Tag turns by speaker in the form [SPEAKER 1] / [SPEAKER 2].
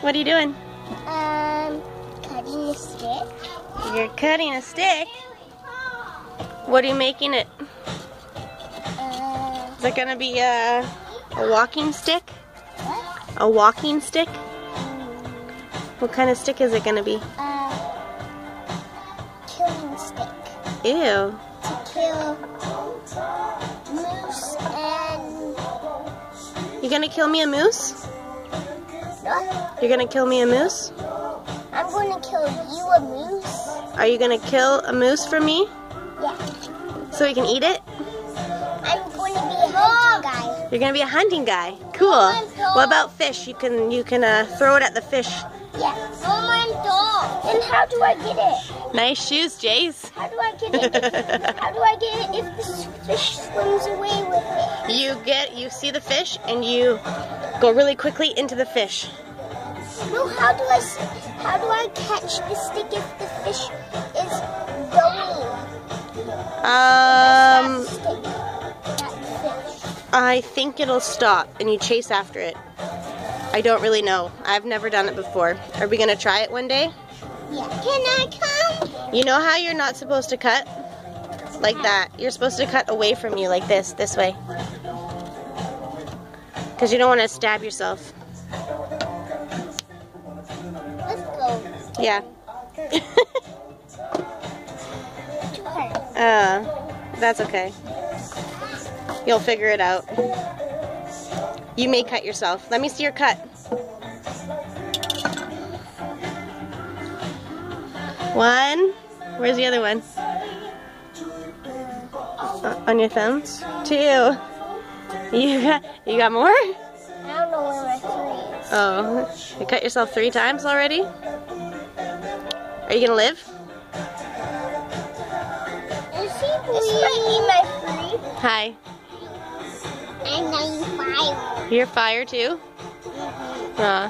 [SPEAKER 1] What are you doing?
[SPEAKER 2] Cutting a stick.
[SPEAKER 1] You're cutting a stick? What are you making it? Is it gonna be a walking stick?
[SPEAKER 2] What?
[SPEAKER 1] A walking stick? What kind of stick is it gonna be?
[SPEAKER 2] Killing stick.
[SPEAKER 1] Ew.
[SPEAKER 2] To kill moose and...
[SPEAKER 1] You gonna kill me a moose?
[SPEAKER 2] What?
[SPEAKER 1] You're gonna kill me a moose?
[SPEAKER 2] I'm going to kill you a moose.
[SPEAKER 1] Are you gonna kill a moose for me?
[SPEAKER 2] Yeah.
[SPEAKER 1] So we can eat it?
[SPEAKER 2] I'm going to be a hunting guy.
[SPEAKER 1] You're gonna be a hunting guy. Cool. What about fish? You can throw it at the fish.
[SPEAKER 2] Yeah. Oh my dog. Then how do I get it?
[SPEAKER 1] Nice shoes, Jace.
[SPEAKER 2] How do I get it? How do I get it if this fish swims away with it?
[SPEAKER 1] You see the fish and you go really quickly into the fish.
[SPEAKER 2] No, how do I catch the stick if the fish is going? That fish.
[SPEAKER 1] I think it'll stop and you chase after it. I don't really know. I've never done it before. Are we gonna try it one day?
[SPEAKER 2] Yeah. Can I come?
[SPEAKER 1] You know how you're not supposed to cut? Like that. You're supposed to cut away from you like this way. Because you don't want to stab yourself.
[SPEAKER 2] Let's go.
[SPEAKER 1] Yeah.
[SPEAKER 2] Too hard.
[SPEAKER 1] That's okay. You'll figure it out. You may cut yourself. Let me see your cut. One. Where's the other one? On your thumbs. Two. You got more?
[SPEAKER 2] I don't know where my 3 is.
[SPEAKER 1] Oh, you cut yourself 3 times already? Are you gonna live?
[SPEAKER 2] Is he my 3?
[SPEAKER 1] Hi.
[SPEAKER 2] I'm 95.
[SPEAKER 1] You're fire too?
[SPEAKER 2] Mm-hmm.
[SPEAKER 1] Aw.